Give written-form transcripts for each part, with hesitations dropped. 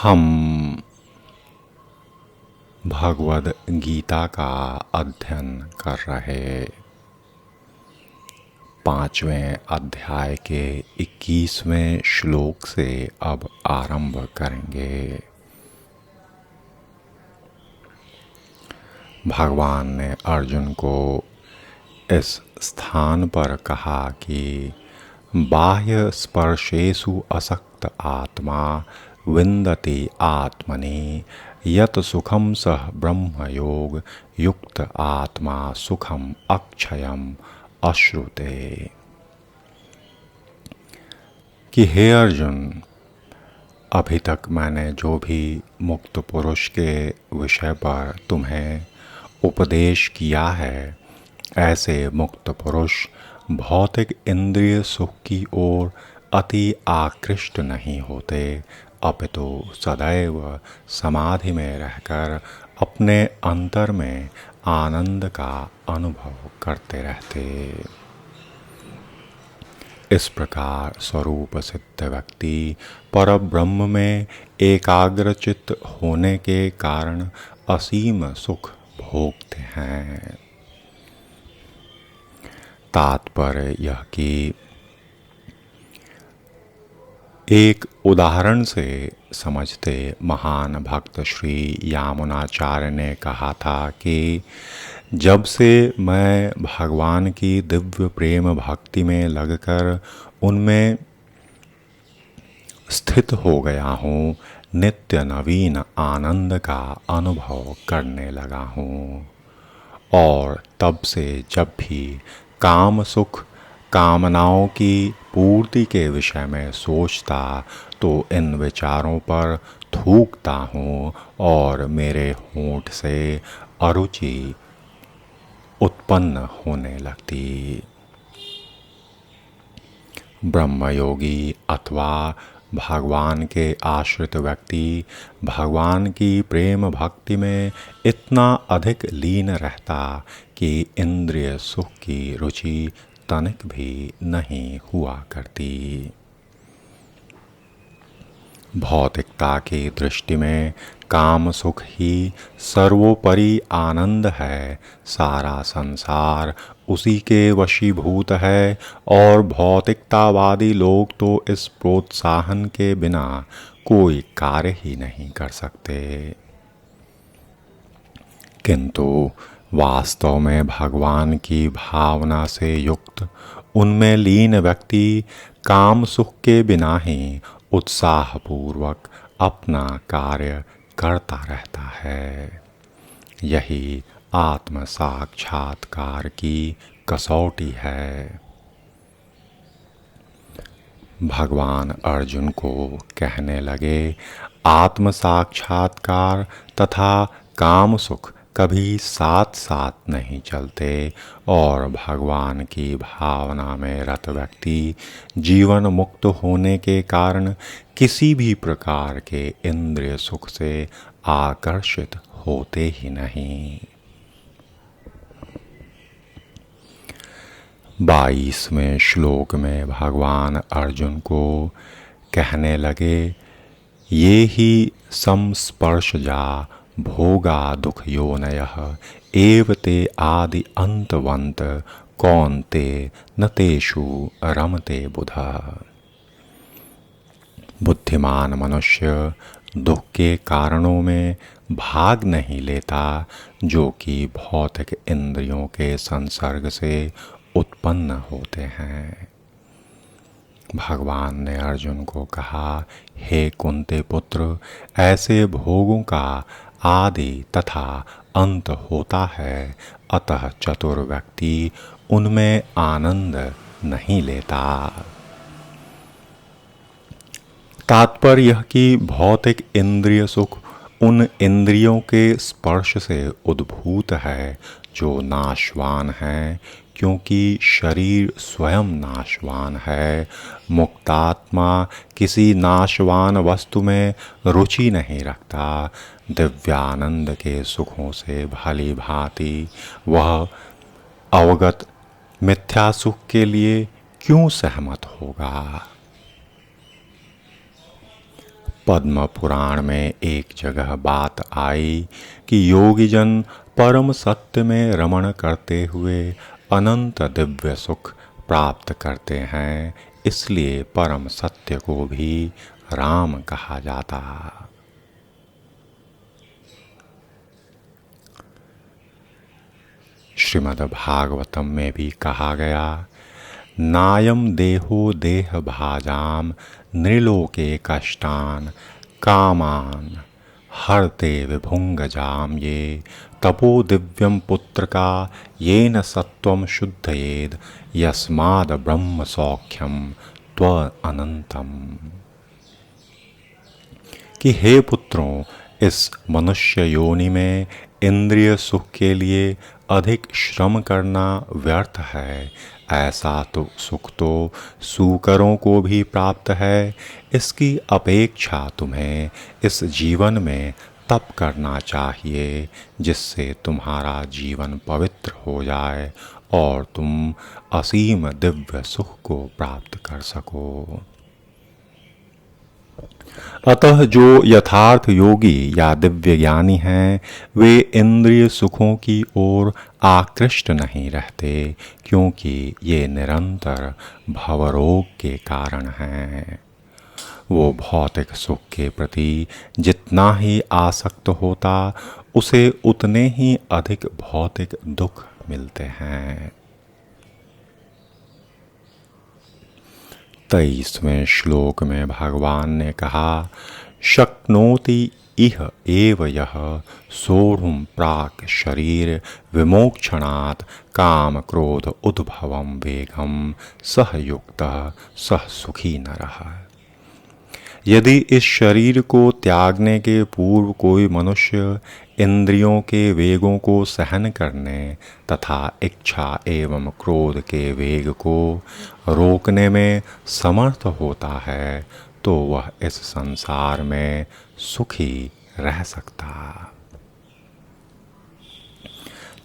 हम भगवद गीता का अध्ययन कर रहे 5वें अध्याय के 21वें श्लोक से अब आरंभ करेंगे। भगवान ने अर्जुन को इस स्थान पर कहा कि बाह्य स्पर्शेषु असक्त आत्मा विन्दति आत्मनि यत सुखम सह ब्रह्मयोग युक्त आत्मा सुखम अक्षयम अश्रुते। कि हे अर्जुन, अभी तक मैंने जो भी मुक्त पुरुष के विषय पर तुम्हें उपदेश किया है, ऐसे मुक्त पुरुष भौतिक इंद्रिय सुख की ओर अति आकृष्ट नहीं होते, अपितु सदैव समाधि में रहकर अपने अंतर में आनंद का अनुभव करते रहते। इस प्रकार स्वरूप सिद्ध व्यक्ति परब्रह्म में एकाग्रचित्त होने के कारण असीम सुख भोगते हैं। तात्पर्य यह कि एक उदाहरण से समझते महान भक्त श्री यामुनाचार्य ने कहा था कि जब से मैं भगवान की दिव्य प्रेम भक्ति में लगकर उनमें स्थित हो गया हूँ, नित्य नवीन आनंद का अनुभव करने लगा हूँ। और तब से जब भी काम सुख कामनाओं की पूर्ति के विषय में सोचता तो इन विचारों पर थूकता हूँ और मेरे होंठ से अरुचि उत्पन्न होने लगती। ब्रह्मयोगी अथवा भगवान के आश्रित व्यक्ति भगवान की प्रेम भक्ति में इतना अधिक लीन रहता कि इंद्रिय सुख की रुचि तनिक भी नहीं हुआ करती। भौतिकता की दृष्टि में काम सुख ही सर्वोपरि आनंद है, सारा संसार उसी के वशीभूत है और भौतिकतावादी लोग तो इस प्रोत्साहन के बिना कोई कार्य ही नहीं कर सकते। किंतु वास्तव में भगवान की भावना से युक्त उनमें लीन व्यक्ति काम सुख के बिना ही उत्साहपूर्वक अपना कार्य करता रहता है। यही आत्म साक्षात्कार की कसौटी है। भगवान अर्जुन को कहने लगे, आत्म साक्षात्कार तथा काम सुख कभी साथ साथ नहीं चलते और भगवान की भावना में रत व्यक्ति जीवन मुक्त होने के कारण किसी भी प्रकार के इंद्रिय सुख से आकर्षित होते ही नहीं। 22वें श्लोक में भगवान अर्जुन को कहने लगे, ये ही संस्पर्शजा भोगा दुख योनयः एव ते आदि अंतवंत कौन्ते न तेषु रमते बुधः। बुद्धिमान मनुष्य दुख के कारणों में भाग नहीं लेता जो कि भौतिक इंद्रियों के संसर्ग से उत्पन्न होते हैं। भगवान ने अर्जुन को कहा, हे कुंती पुत्र, ऐसे भोगों का आदि तथा अंत होता है, अतः चतुर व्यक्ति उनमें आनंद नहीं लेता। तात्पर्य यह कि भौतिक इंद्रिय सुख उन इंद्रियों के स्पर्श से उद्भूत है जो नाशवान है, क्योंकि शरीर स्वयं नाशवान है। मुक्तात्मा किसी नाशवान वस्तु में रुचि नहीं रखता। दिव्यानंद के सुखों से भली भांति वह अवगत मिथ्या सुख के लिए क्यों सहमत होगा। पद्म पुराण में एक जगह बात आई कि योगीजन परम सत्य में रमण करते हुए अनंत दिव्य सुख प्राप्त करते हैं, इसलिए परम सत्य को भी राम कहा जाता। श्रीमद् भागवतम में भी कहा गया, नायम देहो देह भाजाम नृलोके कष्टान कामान हरते विभुंगजाम ये तपो दिव्यम पुत्र का येन सत्वम शुद्धयेद यस्माद ब्रह्म सौख्यम त्व अनंतम। कि हे पुत्रों, इस मनुष्य योनि में इंद्रिय सुख के लिए अधिक श्रम करना व्यर्थ है। ऐसा तो सुख तो सूकरों को भी प्राप्त है। इसकी अपेक्षा तुम्हें इस जीवन में तप करना चाहिए, जिससे तुम्हारा जीवन पवित्र हो जाए और तुम असीम दिव्य सुख को प्राप्त कर सको। अतः जो यथार्थ योगी या दिव्य ज्ञानी हैं, वे इंद्रिय सुखों की ओर आकृष्ट नहीं रहते, क्योंकि ये निरंतर भवरोग के कारण हैं। वो भौतिक सुख के प्रति जितना ही आसक्त होता, उसे उतने ही अधिक भौतिक दुख मिलते हैं। 23वें श्लोक में भगवान ने कहा, शक्नोति इह एव यह सोढ़ुं प्राक् शरीर विमोक्षणात् काम क्रोध उद्भवं वेगम सह युक्तः सह सुखी नरः। यदि इस शरीर को त्यागने के पूर्व कोई मनुष्य इंद्रियों के वेगों को सहन करने तथा इच्छा एवं क्रोध के वेग को रोकने में समर्थ होता है, तो वह इस संसार में सुखी रह सकता।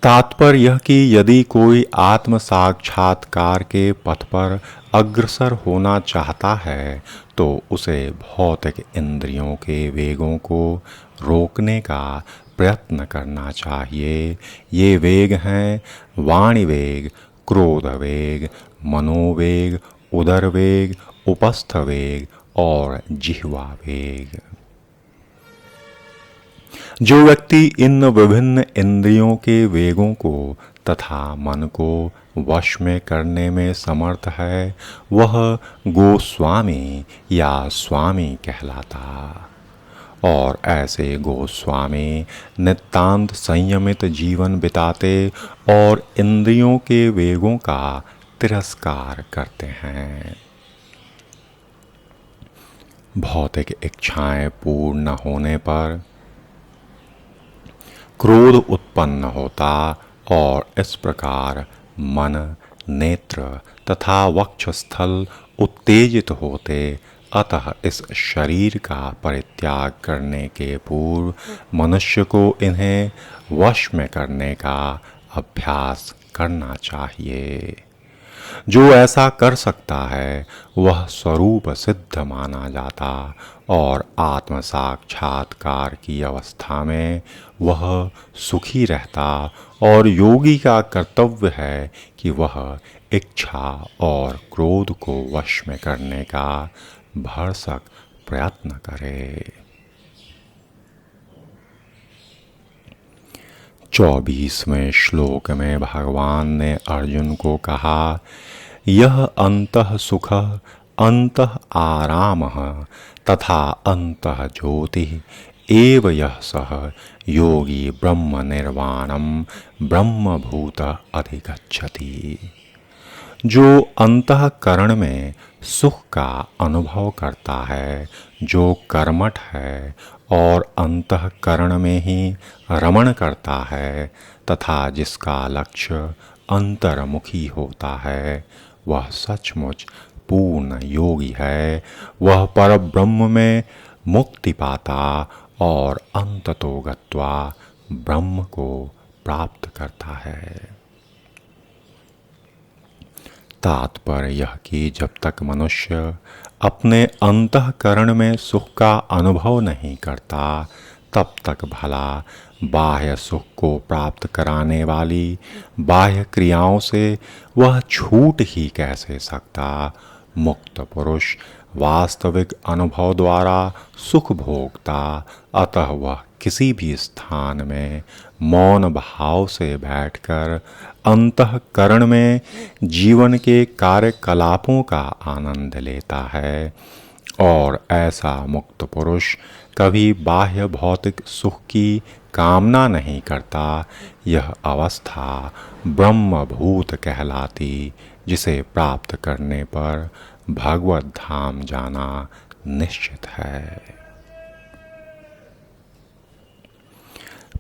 तात्पर्य यह कि यदि कोई आत्म साक्षात्कार के पथ पर अग्रसर होना चाहता है, तो उसे भौतिक इंद्रियों के वेगों को रोकने का प्रयत्न करना चाहिए। ये वेग हैं वाणी वेग, क्रोध वेग, मनोवेग, उदर वेग, उपस्थ वेग और जिह्वा वेग। जो व्यक्ति इन विभिन्न इंद्रियों के वेगों को तथा मन को वश में करने में समर्थ है, वह गोस्वामी या स्वामी कहलाता। और ऐसे गोस्वामी नितांत संयमित जीवन बिताते और इंद्रियों के वेगों का तिरस्कार करते हैं। भौतिक इच्छाएं पूर्ण न होने पर क्रोध उत्पन्न होता और इस प्रकार मन, नेत्र तथा वक्षस्थल उत्तेजित होते। अतः इस शरीर का परित्याग करने के पूर्व मनुष्य को इन्हें वश में करने का अभ्यास करना चाहिए। जो ऐसा कर सकता है, वह स्वरूप सिद्ध माना जाता और आत्म साक्षात्कार की अवस्था में वह सुखी रहता। और योगी का कर्तव्य है कि वह इच्छा और क्रोध को वश में करने का भरसक प्रयत्न करे। 24वें श्लोक में भगवान ने अर्जुन को कहा, यह अंतः सुख अंतः आराम तथा अंतः ज्योति एव यह सह योगी ब्रह्म निर्वाणम ब्रह्मभूत अधिगच्छति। जो अंतःकरण में सुख का अनुभव करता है, जो कर्मठ है और अंतःकरण में ही रमण करता है तथा जिसका लक्ष्य अंतर्मुखी होता है, वह सचमुच पूर्ण योगी है। वह परब्रह्म में मुक्ति पाता और अंततो गत्वा ब्रह्म को प्राप्त करता है। तात्पर्य यह कि जब तक मनुष्य अपने अंतःकरण में सुख का अनुभव नहीं करता, तब तक भला बाह्य सुख को प्राप्त कराने वाली बाह्य क्रियाओं से वह छूट ही कैसे सकता। मुक्त पुरुष वास्तविक अनुभव द्वारा सुख भोगता, अतः वह किसी भी स्थान में मौन भाव से बैठकर अंतःकरण में जीवन के कार्यकलापों का आनंद लेता है। और ऐसा मुक्त पुरुष कभी बाह्य भौतिक सुख की कामना नहीं करता। यह अवस्था ब्रह्मभूत कहलाती, जिसे प्राप्त करने पर भगवत धाम जाना निश्चित है।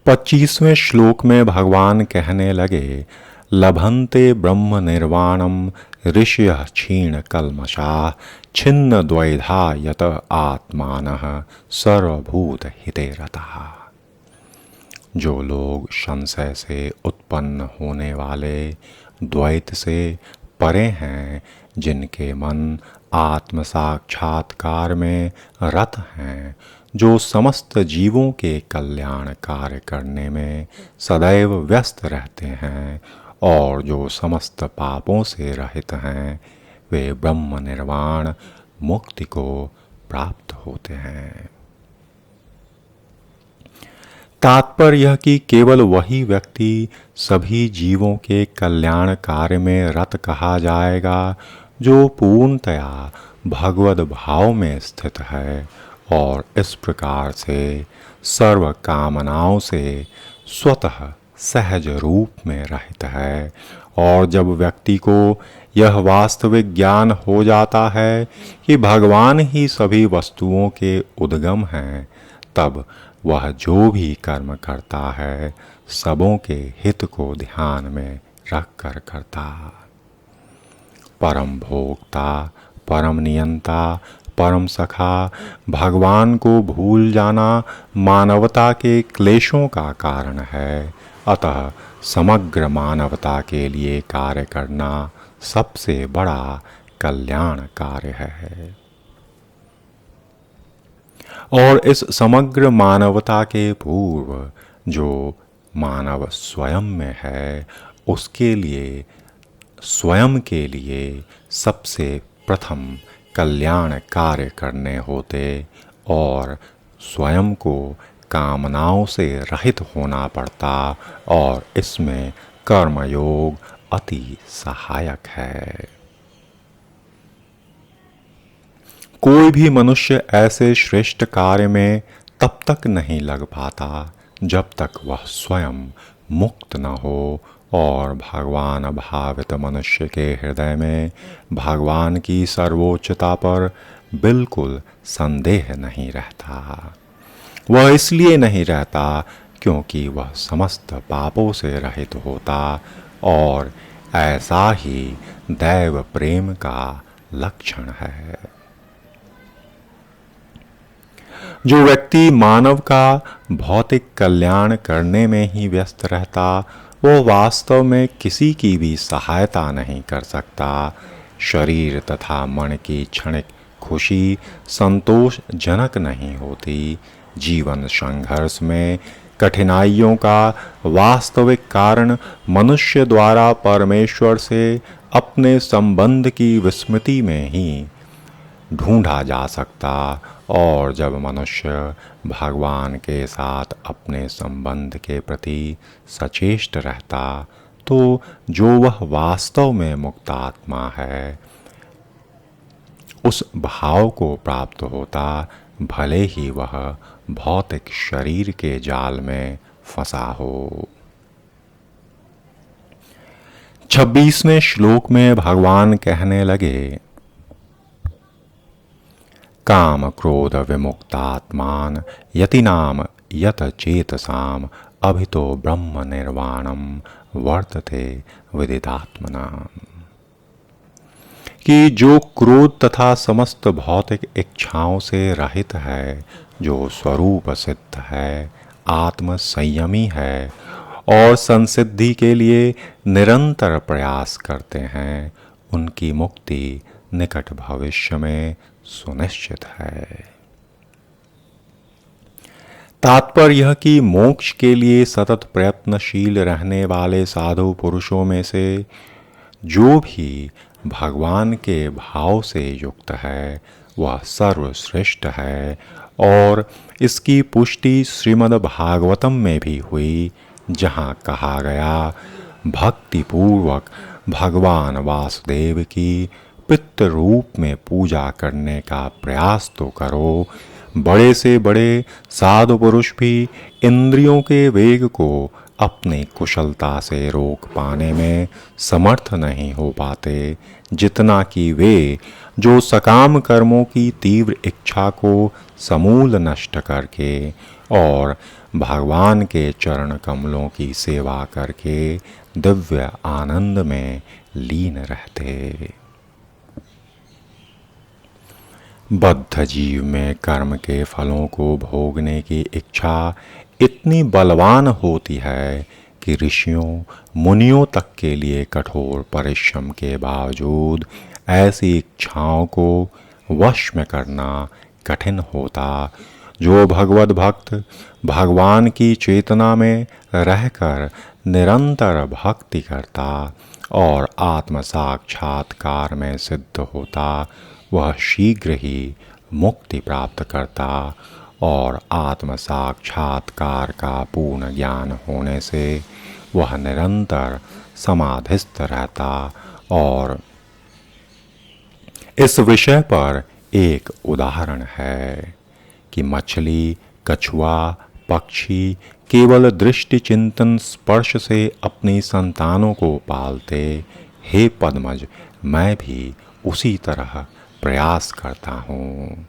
25वें श्लोक में भगवान कहने लगे, लभन्ते ब्रह्म निर्वाणम ऋषयः क्षीण कल्मषाः छिन्न द्वैधा यत आत्मानः सर्वभूत हिते रतः। जो लोग संशय से उत्पन्न होने वाले द्वैत से परे हैं, जिनके मन आत्म साक्षात्कार में रत हैं, जो समस्त जीवों के कल्याण कार्य करने में सदैव व्यस्त रहते हैं और जो समस्त पापों से रहित हैं, वे ब्रह्म निर्वाण मुक्ति को प्राप्त होते हैं। तात्पर्य यह कि केवल वही व्यक्ति सभी जीवों के कल्याण कार्य में रत कहा जाएगा जो पूर्णतया भगवद भाव में स्थित है और इस प्रकार से सर्व कामनाओं से स्वतः सहज रूप में रहित है। और जब व्यक्ति को यह वास्तविक ज्ञान हो जाता है कि भगवान ही सभी वस्तुओं के उद्गम हैं, तब वह जो भी कर्म करता है सबों के हित को ध्यान में रख कर करता। परम भोक्ता, परम नियंता, परम सखा भगवान को भूल जाना मानवता के क्लेशों का कारण है। अतः समग्र मानवता के लिए कार्य करना सबसे बड़ा कल्याण कार्य है। और इस समग्र मानवता के पूर्व जो मानव स्वयं में है, उसके लिए स्वयं के लिए सबसे प्रथम कल्याण कार्य करने होते और स्वयं को कामनाओं से रहित होना पड़ता, और इसमें कर्मयोग अति सहायक है। कोई भी मनुष्य ऐसे श्रेष्ठ कार्य में तब तक नहीं लग पाता जब तक वह स्वयं मुक्त न हो और भगवान भावित मनुष्य के हृदय में भगवान की सर्वोच्चता पर बिल्कुल संदेह नहीं रहता। वह इसलिए नहीं रहता क्योंकि वह समस्त पापों से रहित होता, और ऐसा ही दैव प्रेम का लक्षण है। जो व्यक्ति मानव का भौतिक कल्याण करने में ही व्यस्त रहता, वो वास्तव में किसी की भी सहायता नहीं कर सकता। शरीर तथा मन की क्षणिक खुशी संतोषजनक नहीं होती। जीवन संघर्ष में कठिनाइयों का वास्तविक कारण मनुष्य द्वारा परमेश्वर से अपने संबंध की विस्मृति में ही ढूंढा जा सकता, और जब मनुष्य भगवान के साथ अपने संबंध के प्रति सचेष्ट रहता, तो जो वह वास्तव में मुक्त आत्मा है उस भाव को प्राप्त होता, भले ही वह भौतिक शरीर के जाल में फंसा हो। 26वें श्लोक में भगवान कहने लगे, काम क्रोध विमुक्तात्मान यतिनाम यत चेतसाम अभितो ब्रह्म निर्वाणम वर्तते विदितात्मनाम। कि जो क्रोध तथा समस्त भौतिक इच्छाओं से रहित है, जो स्वरूप सिद्ध है, आत्म संयमी है और संसिद्धि के लिए निरंतर प्रयास करते हैं, उनकी मुक्ति निकट भविष्य में सुनिश्चित है। तात्पर्य यह कि मोक्ष के लिए सतत प्रयत्नशील रहने वाले साधु पुरुषों में से जो भी भगवान के भाव से युक्त है वह सर्वश्रेष्ठ है, और इसकी पुष्टि श्रीमद् भागवतम में भी हुई, जहाँ कहा गया, भक्ति पूर्वक भगवान वासुदेव की पितृ रूप में पूजा करने का प्रयास तो करो। बड़े से बड़े साधु पुरुष भी इंद्रियों के वेग को अपनी कुशलता से रोक पाने में समर्थ नहीं हो पाते, जितना कि वे जो सकाम कर्मों की तीव्र इच्छा को समूल नष्ट करके और भगवान के चरण कमलों की सेवा करके दिव्य आनंद में लीन रहते। बद्ध जीव में कर्म के फलों को भोगने की इच्छा इतनी बलवान होती है कि ऋषियों मुनियों तक के लिए कठोर परिश्रम के बावजूद ऐसी इच्छाओं को वश में करना कठिन होता। जो भगवत भक्त भगवान की चेतना में रहकर निरंतर भक्ति करता और आत्म साक्षात्कार में सिद्ध होता, वह शीघ्र ही मुक्ति प्राप्त करता और आत्म साक्षात्कार का पूर्ण ज्ञान होने से वह निरंतर समाधिस्थ रहता। और इस विषय पर एक उदाहरण है कि मछली, कछुआ, पक्षी केवल दृष्टि चिंतन स्पर्श से अपनी संतानों को पालते। हे पद्मज, मैं भी उसी तरह प्रयास करता हूँ।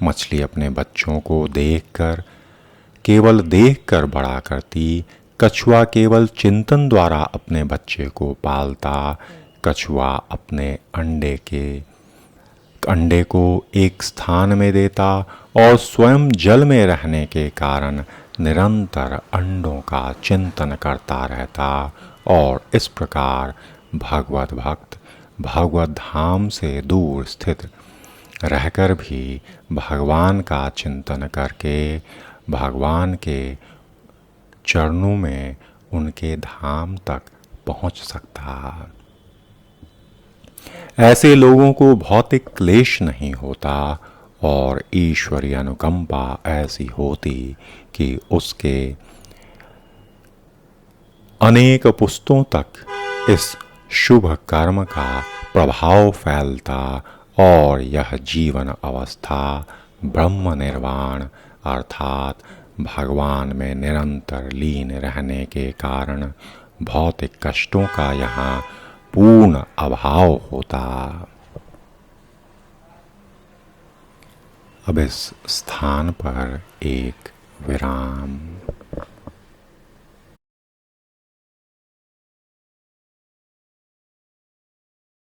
मछली अपने बच्चों को केवल देखकर बड़ा करती। कछुआ केवल चिंतन द्वारा अपने बच्चे को पालता। कछुआ अपने अंडे को एक स्थान में देता और स्वयं जल में रहने के कारण निरंतर अंडों का चिंतन करता रहता। और इस प्रकार भगवत भक्त भगवत धाम से दूर स्थित रहकर भी भगवान का चिंतन करके भगवान के चरणों में उनके धाम तक पहुंच सकता। ऐसे लोगों को भौतिक क्लेश नहीं होता और ईश्वरीय अनुकंपा ऐसी होती कि उसके अनेक पुस्तों तक इस शुभ कर्म का प्रभाव फैलता और यह जीवन अवस्था ब्रह्म निर्वाण अर्थात भगवान में निरंतर लीन रहने के कारण भौतिक कष्टों का यहाँ पूर्ण अभाव होता। अब इस स्थान पर एक विराम।